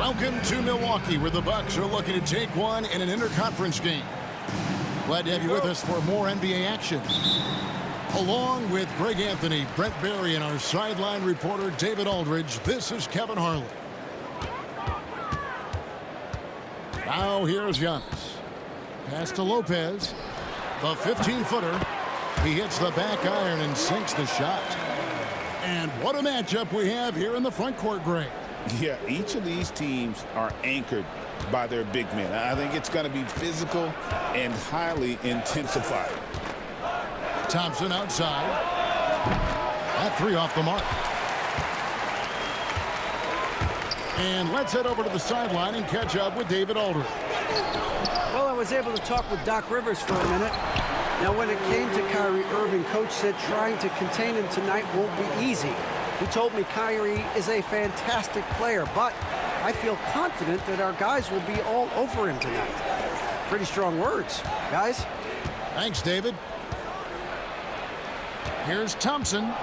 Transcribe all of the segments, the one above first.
Welcome to Milwaukee, where the Bucks are looking to take one in an interconference game. Glad to have you with us for more NBA action. Along with Greg Anthony, Brent Barry, and our sideline reporter David Aldridge, this is Kevin Harlan. Now here's Giannis. Pass to Lopez. The 15-footer. He hits the back iron and sinks the shot. And what a matchup we have here in the front court, Greg. Yeah, each of these teams are anchored by their big men. I think it's going to be physical and highly intensified. Thompson outside. That three off the mark. And let's head over to the sideline and catch up with David Aldridge. Well, I was able to talk with Doc Rivers for a minute. Now, when it came to Kyrie Irving, Coach said trying to contain him tonight won't be easy. He told me Kyrie is a fantastic player, but I feel confident that our guys will be all over him tonight. Pretty strong words, guys. Thanks, David. Here's Thompson.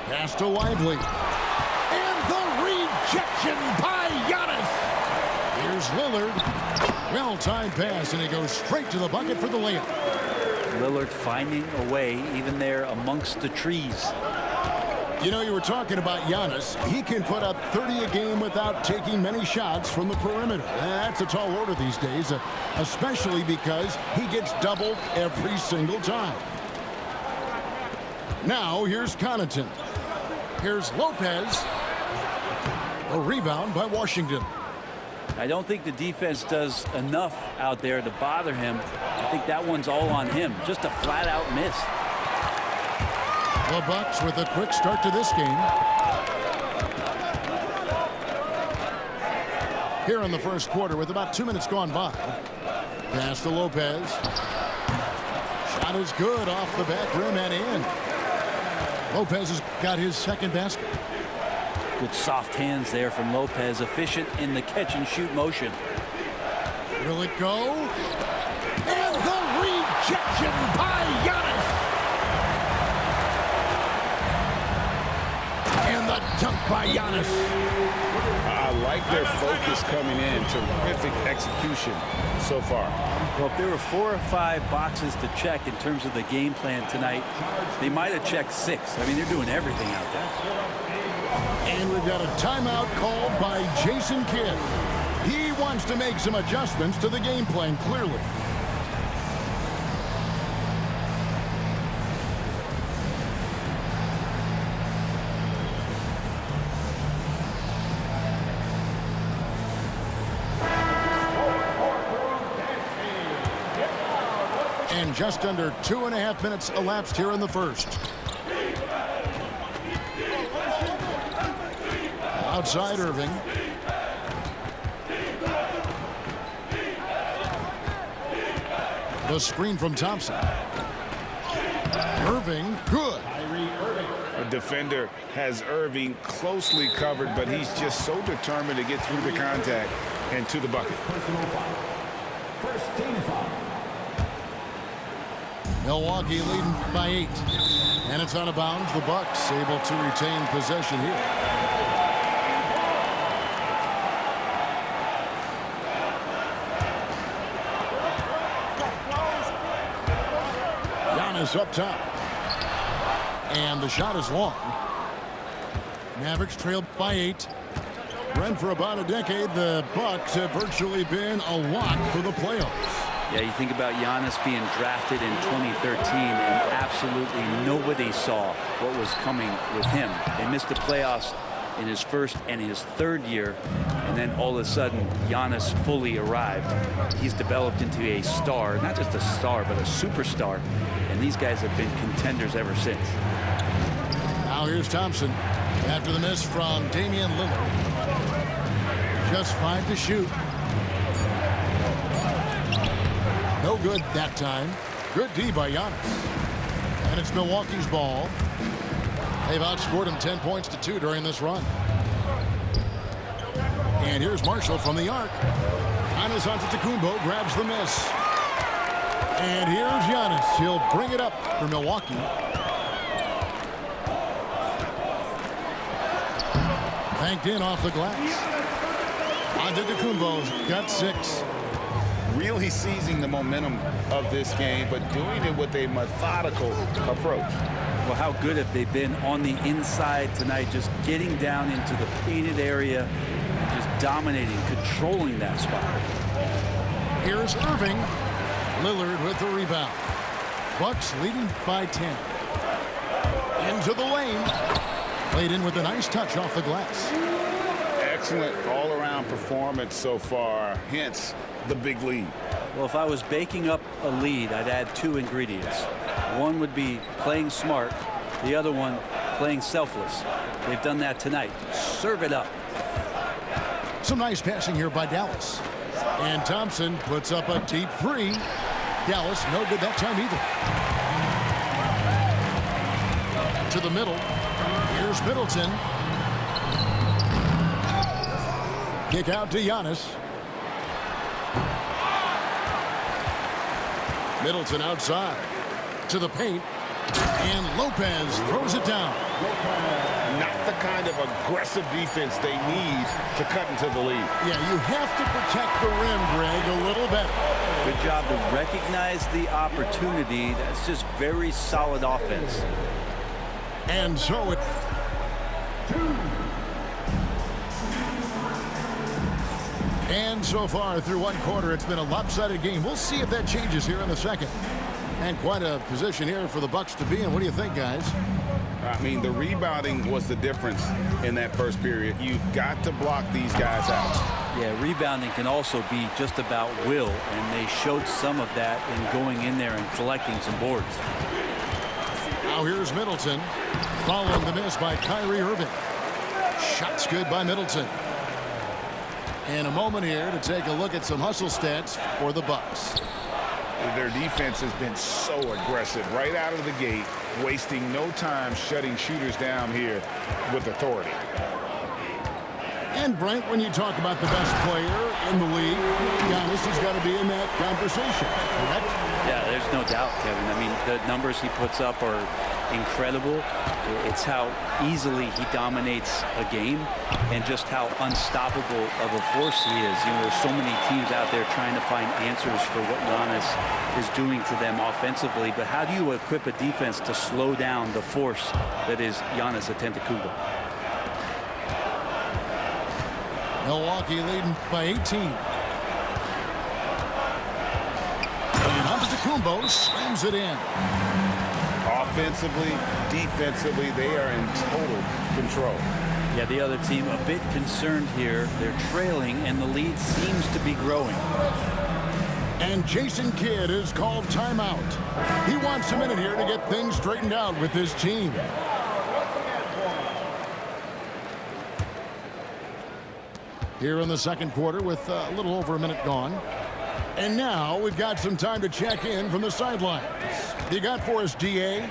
Pass to Lively. And the rejection by Giannis. Here's Lillard. Well-timed pass, and he goes straight to the bucket for the layup. Lillard finding a way, even there amongst the trees. You know, you were talking about Giannis. He can put up 30 a game without taking many shots from the perimeter. That's a tall order these days, especially because he gets doubled every single time. Now, here's Connaughton. Here's Lopez. A rebound by Washington. I don't think the defense does enough out there to bother him. I think that one's all on him. Just a flat-out miss. The Bucks with a quick start to this game. Here in the first quarter with about 2 minutes gone by. Pass to Lopez. Shot is good off the back rim and in. Lopez has got his second basket. Good soft hands there from Lopez. Efficient in the catch-and-shoot motion. Will it go? And the rejection by Giannis. And the dunk by Giannis. I like their focus coming in. Terrific execution so far. Well, if there were 4 or 5 boxes to check in terms of the game plan tonight, they might have checked 6. I mean, they're doing everything out there. And we've got a timeout called by Jason Kidd. He wants to make some adjustments to the game plan, clearly. And just under 2.5 minutes elapsed here in the first. Outside Irving. The screen from Thompson. Irving, good. A defender has Irving closely covered, but he's just so determined to get through the contact and to the bucket. First team foul. Milwaukee leading by 8. And it's out of bounds. The Bucks able to retain possession here. Giannis up top. And the shot is long. Mavericks trailed by 8. Brent, for about a decade, the Bucks have virtually been a lock for the playoffs. Yeah, you think about Giannis being drafted in 2013, and absolutely nobody saw what was coming with him. They missed the playoffs in his first and his third year, and then all of a sudden, Giannis fully arrived. He's developed into a star, not just a star, but a superstar, and these guys have been contenders ever since. Now here's Thompson after the miss from Damian Lillard. Just 5 to shoot. No good that time. Good D by Giannis. And it's Milwaukee's ball. They've outscored him 10 points to 2 during this run. And here's Marshall from the arc. Giannis Antetokounmpo grabs the miss. And here's Giannis. He'll bring it up for Milwaukee. Banked in off the glass. Antetokounmpo's got 6. Really seizing the momentum of this game, but doing it with a methodical approach. Well, how good have they been on the inside tonight, just getting down into the painted area, just dominating, controlling that spot. Here's Irving. Lillard with the rebound. Bucks leading by 10. Into the lane. Played in with a nice touch off the glass. Excellent all-around performance so far, hence the big lead. Well, if I was baking up a lead, I'd add 2 ingredients. One would be playing smart. The other one, playing selfless. They've done that tonight. Serve it up. Some nice passing here by Dallas. And Thompson puts up a deep 3. Dallas no good that time either. To the middle. Here's Middleton. Kick out to Giannis. Middleton outside. To the paint. And Lopez throws it down. Not the kind of aggressive defense they need to cut into the lead. Yeah, you have to protect the rim, Greg, a little better. Good job to recognize the opportunity. That's just very solid offense. And so it... And so far through one quarter, it's been a lopsided game. We'll see if that changes here in the second. And quite a position here for the Bucks to be in. What do you think, guys? I mean, the rebounding was the difference in that first period. You've got to block these guys out. Yeah, rebounding can also be just about will, and they showed some of that in going in there and collecting some boards. Now here's Middleton, following the miss by Kyrie Irving. Shots good by Middleton. And a moment here to take a look at some hustle stats for the Bucks. Their defense has been so aggressive right out of the gate, wasting no time shutting shooters down here with authority. And Brent, when you talk about the best player in the league, Giannis has got to be in that conversation, correct? Yeah, there's no doubt, Kevin. I mean, the numbers he puts up are incredible. It's how easily he dominates a game and just how unstoppable of a force he is. You know, there's so many teams out there trying to find answers for what Giannis is doing to them offensively, but how do you equip a defense to slow down the force that is Giannis Antetokounmpo? Milwaukee leading by 18. And Antetokounmpo slams it in. Offensively, defensively, they are in total control. Yeah, the other team a bit concerned here. They're trailing, and the lead seems to be growing. And Jason Kidd is called timeout. He wants a minute here to get things straightened out with his team. Here in the second quarter with a little over a minute gone. And now we've got some time to check in from the sidelines. You got for us, DA?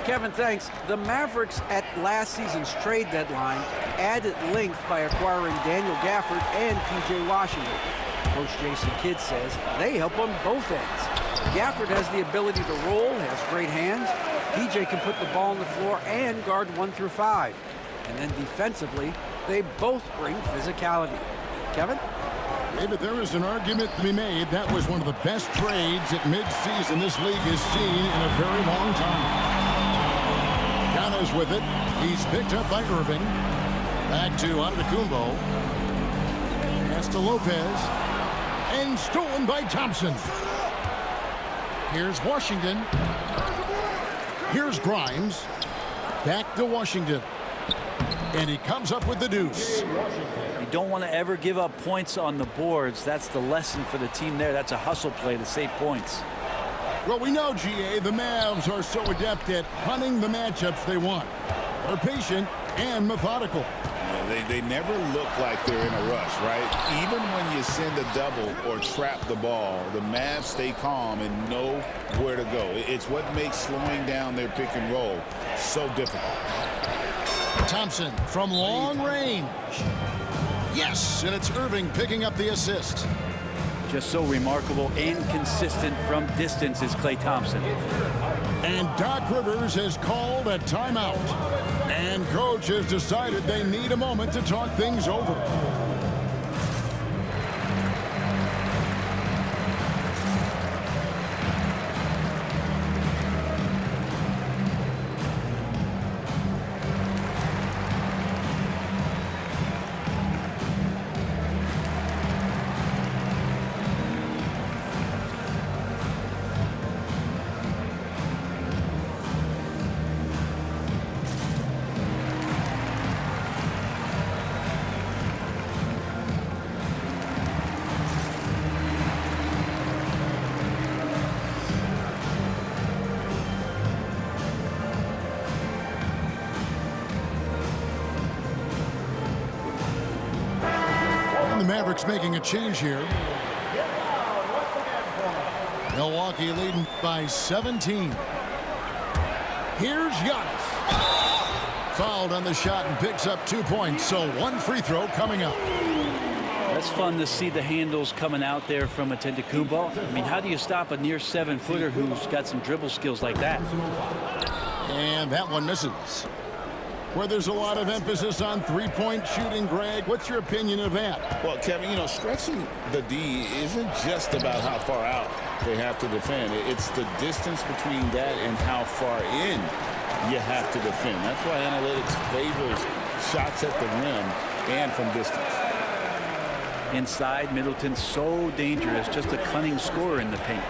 Kevin, thanks. The Mavericks at last season's trade deadline added length by acquiring Daniel Gafford and P.J. Washington. Coach Jason Kidd says they help on both ends. Gafford has the ability to roll, has great hands. P.J. can put the ball on the floor and guard 1 through 5. And then defensively, they both bring physicality. Kevin? David, there is an argument to be made. That was one of the best trades at midseason this league has seen in a very long time. Giannis with it. He's picked up by Irving. Back to Antetokounmpo. Pass to Lopez. And stolen by Thompson. Here's Washington. Here's Grimes. Back to Washington. And he comes up with the deuce. You don't want to ever give up points on the boards. That's the lesson for the team there. That's a hustle play to save points. Well, we know, GA, the Mavs are so adept at hunting the matchups they want. They're patient and methodical. Yeah, they never look like they're in a rush, right? Even when you send a double or trap the ball, the Mavs stay calm and know where to go. It's what makes slowing down their pick and roll so difficult. Thompson from long range. Yes, and it's Irving picking up the assist. Just so remarkable and consistent from distance is Klay Thompson. And Doc Rivers has called a timeout. And coach has decided they need a moment to talk things over. The Mavericks making a change here. Milwaukee leading by 17. Here's Giannis. Fouled on the shot and picks up 2 points. So one free throw coming up. That's fun to see the handles coming out there from Antetokounmpo. I mean, how do you stop a near 7-footer who's got some dribble skills like that? And that one misses. Where there's a lot of emphasis on three-point shooting, Greg, what's your opinion of that? Well, Kevin, you know, stretching the D isn't just about how far out they have to defend. It's the distance between that and how far in you have to defend. That's why analytics favors shots at the rim and from distance. Inside, Middleton's so dangerous, just a cunning scorer in the paint.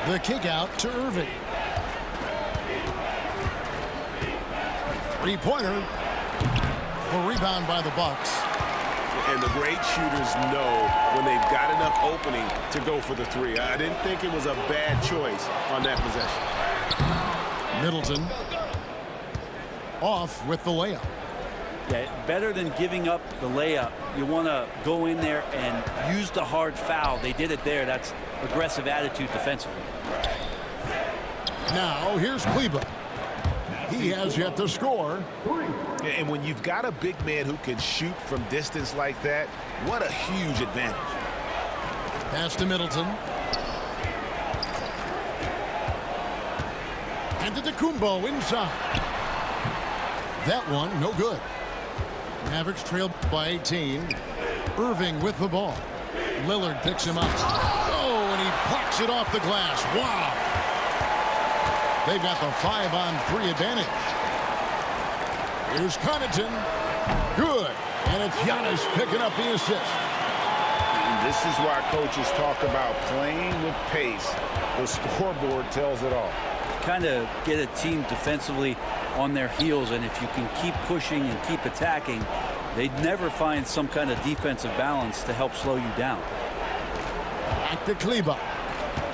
The kick out to Irving. Three-pointer. A rebound by the Bucks. And the great shooters know when they've got enough opening to go for the three. I didn't think it was a bad choice on that possession. Middleton off with the layup. Yeah, better than giving up the layup, you want to go in there and use the hard foul. They did it there. That's aggressive attitude defensively. Now here's Kleber. He has yet to score. And when you've got a big man who can shoot from distance like that, what a huge advantage. Pass to Middleton. Antetokounmpo inside. That one, no good. Mavericks trailed by 18. Irving with the ball. Lillard picks him up. Oh, and he plucks it off the glass. Wow. They've got the 5-on-3 advantage. Here's Connaughton. Good. And it's Giannis picking up the assist. And this is why coaches talk about playing with pace. The scoreboard tells it all. Kind of get a team defensively on their heels, and if you can keep pushing and keep attacking, they'd never find some kind of defensive balance to help slow you down. Back to Kleber.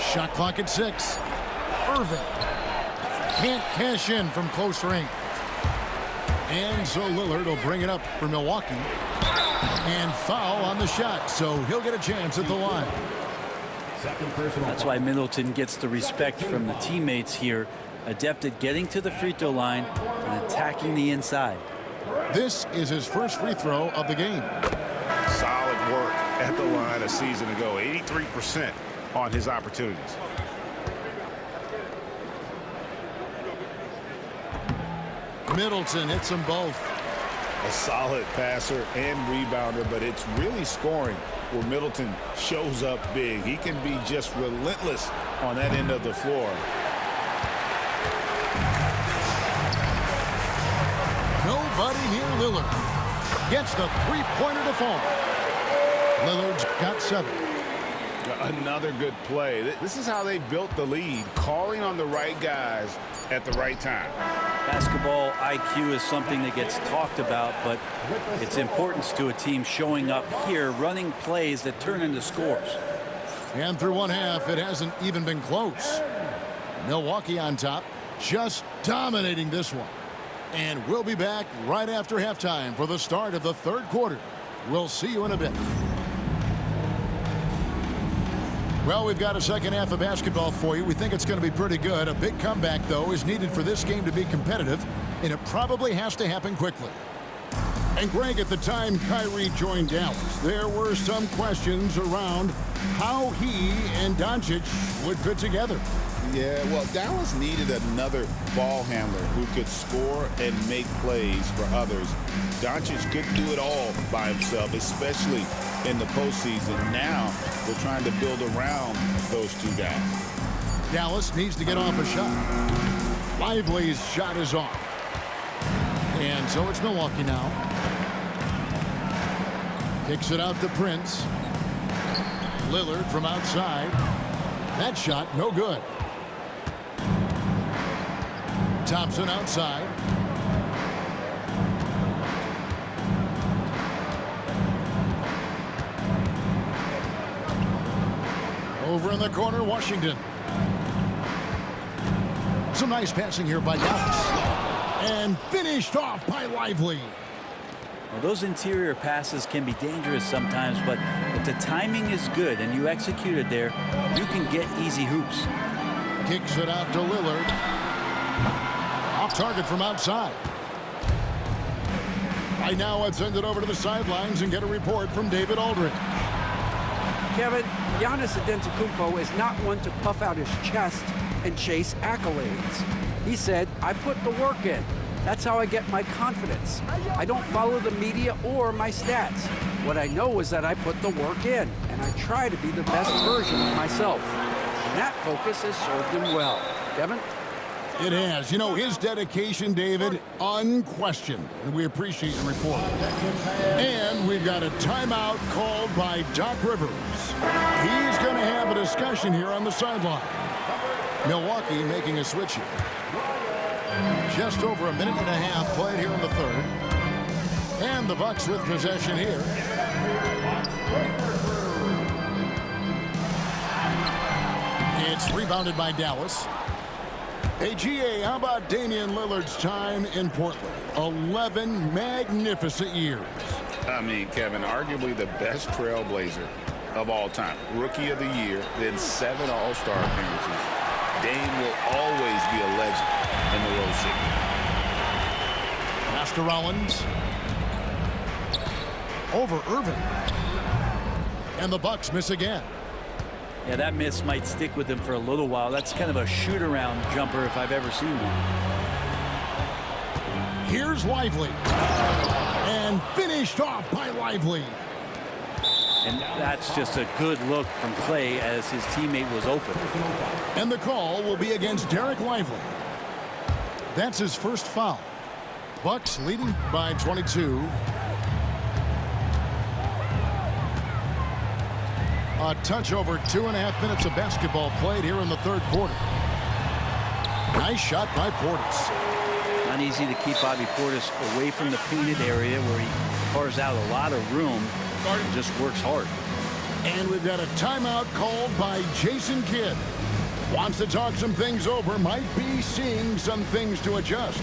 Shot clock at 6. Irving can't cash in from close range. And so Lillard will bring it up for Milwaukee. And foul on the shot, so he'll get a chance at the line. That's why Middleton gets the respect from the teammates here. Adept at getting to the free throw line and attacking the inside. This is his first free throw of the game. Solid work at the line a season ago. 83% on his opportunities. Middleton hits them both. A solid passer and rebounder, but it's really scoring where Middleton shows up big. He can be just relentless on that end of the floor. Nobody near Lillard. Gets the three-pointer to fall. Lillard's got 7. Another good play. This is how they built the lead, calling on the right guys at the right time. Basketball IQ is something that gets talked about, but its importance to a team showing up here, running plays that turn into scores. And through one half, it hasn't even been close. Milwaukee on top, just dominating this one. And we'll be back right after halftime for the start of the third quarter. We'll see you in a bit. Well, we've got a second half of basketball for you. We think it's going to be pretty good. A big comeback, though, is needed for this game to be competitive, and it probably has to happen quickly. And, Greg, at the time Kyrie joined Dallas, there were some questions around how he and Doncic would fit together. Yeah, well, Dallas needed another ball handler who could score and make plays for others. Doncic couldn't do it all by himself, especially in the postseason. Now they're trying to build around those two guys. Dallas needs to get off a shot. Lively's shot is off. And so it's Milwaukee now. Kicks it out to Prince. Lillard from outside. That shot, no good. Thompson outside. Over in the corner, Washington. Some nice passing here by Dallas. And finished off by Lively. Well, those interior passes can be dangerous sometimes, but if the timing is good and you execute it there, you can get easy hoops. Kicks it out to Lillard. Off target from outside. Right now, let's send it over to the sidelines and get a report from David Aldridge. Kevin, Giannis Antetokounmpo is not one to puff out his chest and chase accolades. He said, I put the work in. That's how I get my confidence. I don't follow the media or my stats. What I know is that I put the work in, and I try to be the best version of myself. And that focus has served him well. Kevin? It has. You know, his dedication, David, unquestioned. And we appreciate the report. And we've got a timeout called by Doc Rivers. He's going to have a discussion here on the sideline. Milwaukee making a switch here. Just over a minute and a half played here in the third. And the Bucks with possession here. It's rebounded by Dallas. Hey, GA, how about Damian Lillard's time in Portland? 11 magnificent years. I mean, Kevin, arguably the best trailblazer of all time. Rookie of the year, then 7 All-Star appearances. Dame will always be a legend in the Rose City. Pass to Rollins. Over Irvin. And the Bucks miss again. Yeah, that miss might stick with him for a little while. That's kind of a shoot-around jumper if I've ever seen one. Here's Lively. And finished off by Lively. And that's just a good look from Clay as his teammate was open. And the call will be against Derek Lively. That's his first foul. Bucks leading by 22. A touch over 2.5 minutes of basketball played here in the third quarter. Nice shot by Portis. Not easy to keep Bobby Portis away from the painted area where he carves out a lot of room and just works hard. And we've got a timeout called by Jason Kidd. Wants to talk some things over, might be seeing some things to adjust.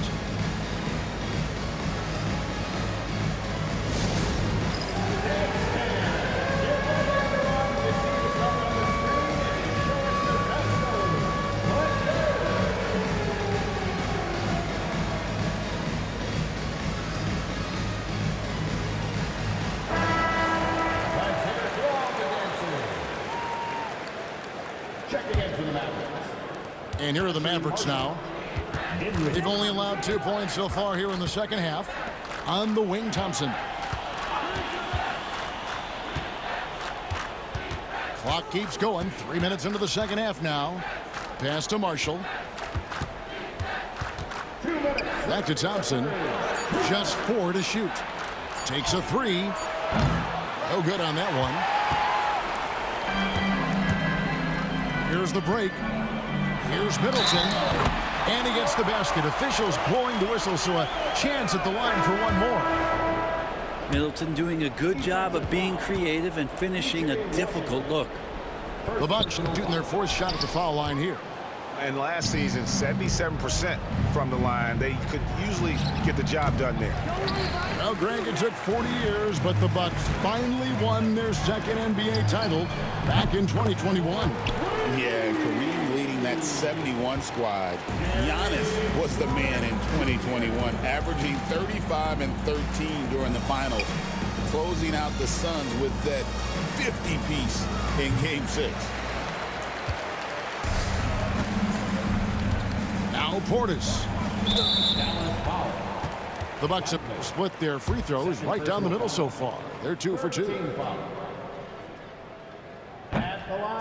And here are the Mavericks now. They've only allowed 2 points so far here in the second half. On the wing, Thompson. Clock keeps going. 3 minutes into the second half now. Pass to Marshall. Back to Thompson. Just 4 to shoot. Takes a 3. No good on that one. Here's the break. Here's Middleton, and he gets the basket. Officials blowing the whistle, so a chance at the line for one more. Middleton doing a good job of being creative and finishing a difficult look. The Bucks shooting their fourth shot at the foul line here. And last season, 77% from the line. They could usually get the job done there. Well, Greg, it took 40 years, but the Bucks finally won their second NBA title back in 2021. Yeah, Kareem leading that 71 squad. Giannis was the man in 2021, averaging 35 and 13 during the finals, closing out the Suns with that 50-piece in Game 6. Now Portis. The Bucks have split their free throws right down the middle so far. They're 2 for 2.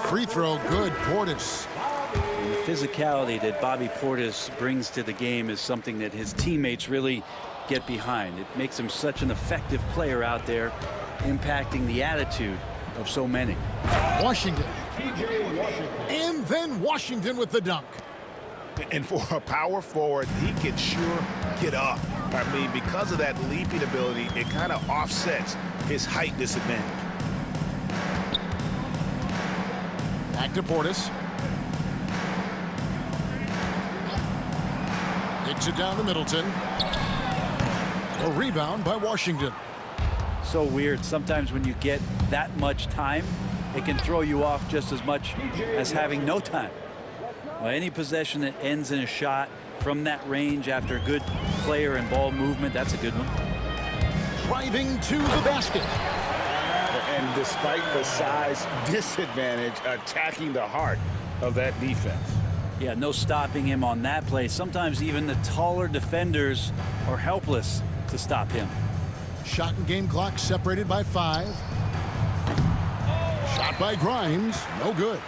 Free throw good, Portis. The physicality that Bobby Portis brings to the game is something that his teammates really get behind. It makes him such an effective player out there, impacting the attitude of so many. Washington. And then Washington with the dunk. And for a power forward, he can sure get up. I mean, because of that leaping ability, it kind of offsets his height disadvantage. Back to Portis. Kicks it down to Middleton. A rebound by Washington. So weird. Sometimes when you get that much time, it can throw you off just as much as having no time. Well, any possession that ends in a shot from that range after good player and ball movement, that's a good one. Driving to the basket. And despite the size disadvantage, attacking the heart of that defense. Yeah, no stopping him on that play. Sometimes even the taller defenders are helpless to stop him. Shot and game clock separated by 5. Shot by Grimes. No good.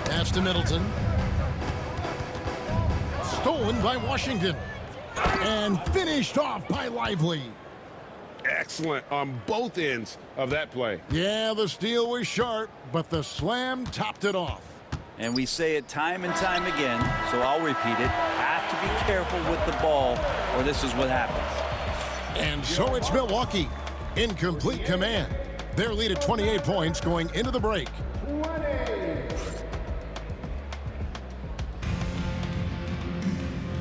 Pass to Middleton. Stolen by Washington. And finished off by Lively. Excellent on both ends of that play. Yeah, the steal was sharp, but the slam topped it off. And we say it time and time again, so I'll repeat it. Have to be careful with the ball, or this is what happens. And so it's Milwaukee in complete command. Their lead at 28 points going into the break.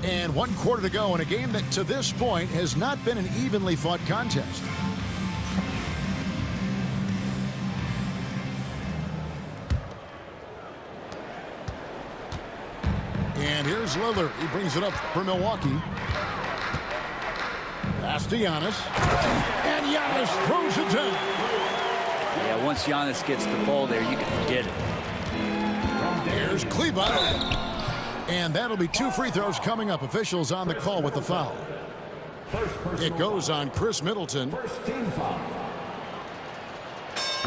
And 1 quarter to go in a game that to this point has not been an evenly fought contest. And here's Lillard. He brings it up for Milwaukee. Pass to Giannis. And Giannis throws it down. Yeah, once Giannis gets the ball there, you can forget it. Here's Kleber. And that'll be 2 free throws coming up. Officials on the call with the foul. It goes on Chris Middleton. The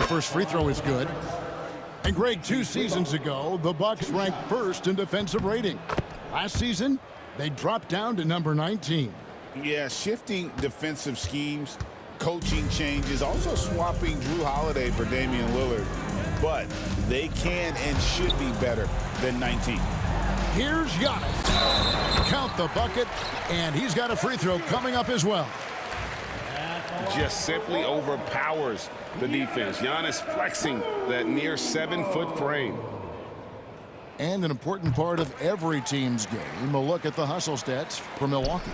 first free throw is good. And Greg, 2 seasons ago, the Bucks ranked first in defensive rating. Last season, they dropped down to number 19. Yeah, shifting defensive schemes, coaching changes, also swapping Drew Holiday for Damian Lillard. But they can and should be better than 19. Here's Giannis. Count the bucket, and he's got a free throw coming up as well. Just simply overpowers the defense. Giannis flexing that near 7-foot frame. And an important part of every team's game, a look at the hustle stats for Milwaukee.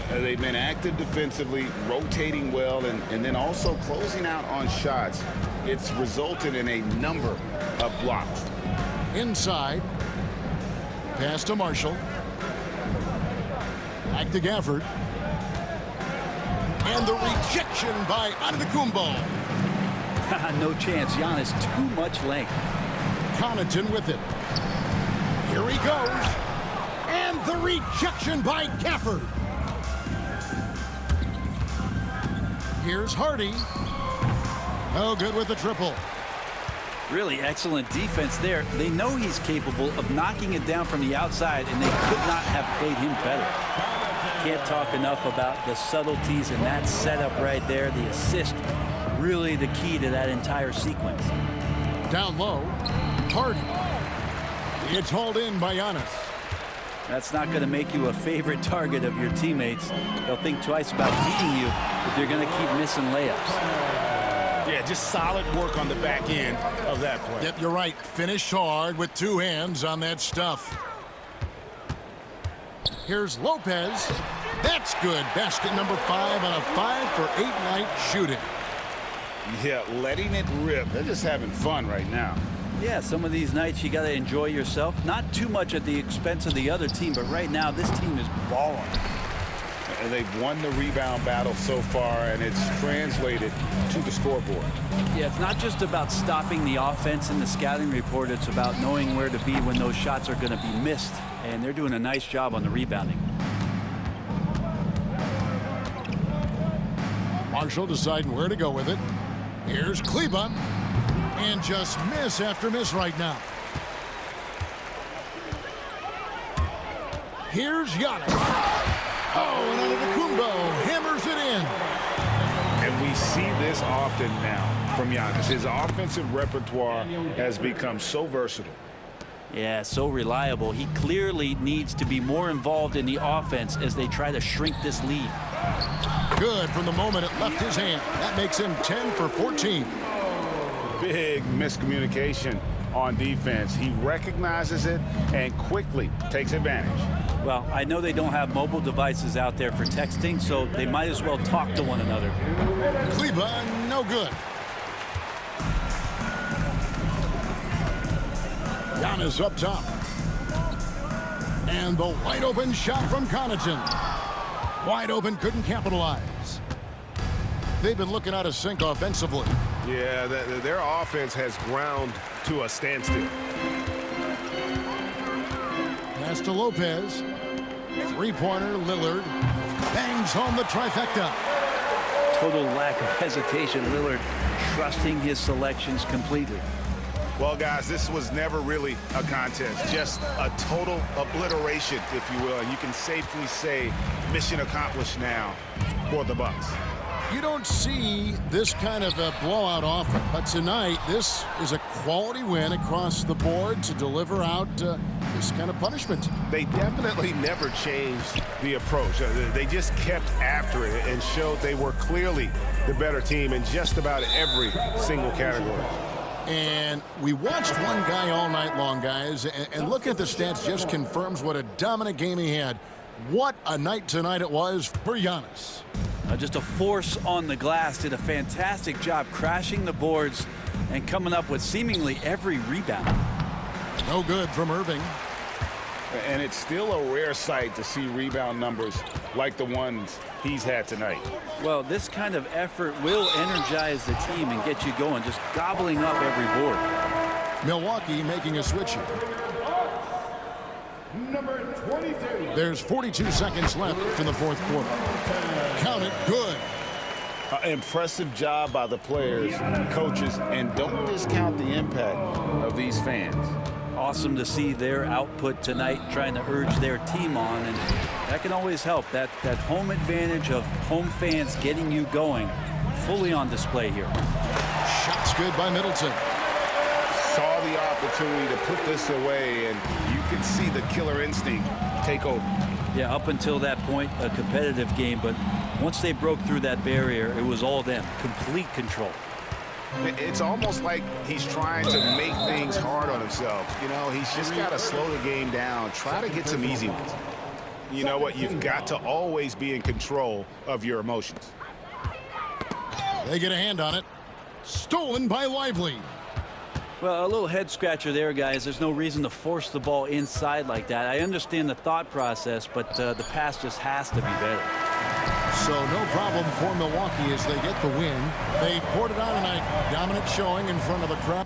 They've been active defensively, rotating well, and then also closing out on shots. It's resulted in a number of blocks. Inside. Pass to Marshall. Back to Gafford. And the rejection by Antetokounmpo. No chance. Giannis, too much length. Connaughton with it. Here he goes. And the rejection by Gafford. Here's Hardy. Oh, good with the triple. Really excellent defense there. They know he's capable of knocking it down from the outside, and they could not have played him better. Can't talk enough about the subtleties in that setup right there. The assist, really the key to that entire sequence. Down low, Hardy. It's hauled in by Giannis. That's not going to make you a favorite target of your teammates. They'll think twice about feeding you if you're going to keep missing layups. Yeah, just solid work on the back end of that play. Yep, you're right. Finished hard with 2 hands on that stuff. Here's Lopez. That's good. Basket number 5 on a 5-for-8 night shooting. Yeah, letting it rip. They're just having fun right now. Yeah, some of these nights you got to enjoy yourself. Not too much at the expense of the other team, but right now this team is balling. And they've won the rebound battle so far, and it's translated to the scoreboard. Yeah, it's not just about stopping the offense in the scouting report. It's about knowing where to be when those shots are going to be missed. And they're doing a nice job on the rebounding. Marshall deciding where to go with it. Here's Kleber. And just miss after miss right now. Here's Giannis. Oh, and Antetokounmpo hammers it in. And we see this often now from Giannis. His offensive repertoire has become so versatile. Yeah, so reliable. He clearly needs to be more involved in the offense as they try to shrink this lead. Good from the moment it left his hand. That makes him 10 for 14. Big miscommunication on defense. He recognizes it and quickly takes advantage. Well, I know they don't have mobile devices out there for texting, so they might as well talk to one another. Kleba, no good. Giannis up top. And the wide open shot from Connaughton. Wide open, couldn't capitalize. They've been looking out of sync offensively. Yeah, their offense has ground to a standstill. Pass to Lopez. Three-pointer, Lillard. Bangs home the trifecta. Total lack of hesitation. Lillard trusting his selections completely. Well, guys, this was never really a contest, just a total obliteration, if you will. And you can safely say mission accomplished now for the Bucks. You don't see this kind of a blowout often, but tonight this is a quality win across the board to deliver out this kind of punishment. They definitely never changed the approach. They just kept after it and showed they were clearly the better team in just about every single category. And we watched one guy all night long, guys, and looking at the stats just confirms what a dominant game he had. What a night tonight it was for Giannis. Just a force on the glass. Did a fantastic job crashing the boards and coming up with seemingly every rebound. No good from Irving. And it's still a rare sight to see rebound numbers like the ones he's had tonight. Well, this kind of effort will energize the team and get you going, just gobbling up every board. Milwaukee making a switch here. Number 22. There's 42 seconds left in the fourth quarter. Count it, good. Impressive job by the players, coaches, and don't discount the impact of these fans. Awesome to see their output tonight, trying to urge their team on, and that can always help. That home advantage of home fans getting you going, fully on display here. Shots good by Middleton. Saw the opportunity to put this away, and you can see the killer instinct take over. Yeah, up until that point, a competitive game, but once they broke through that barrier, it was all them, complete control. It's almost like he's trying to make things hard on himself. You know, he's just got to slow the game down, try to get some easy ones. You know what? You've got to always be in control of your emotions. They get a hand on it. Stolen by Lively. Well, a little head scratcher there, guys. There's no reason to force the ball inside like that. I understand the thought process, but the pass just has to be better. So no problem for Milwaukee as they get the win. They poured it on tonight. Dominant showing in front of the crowd.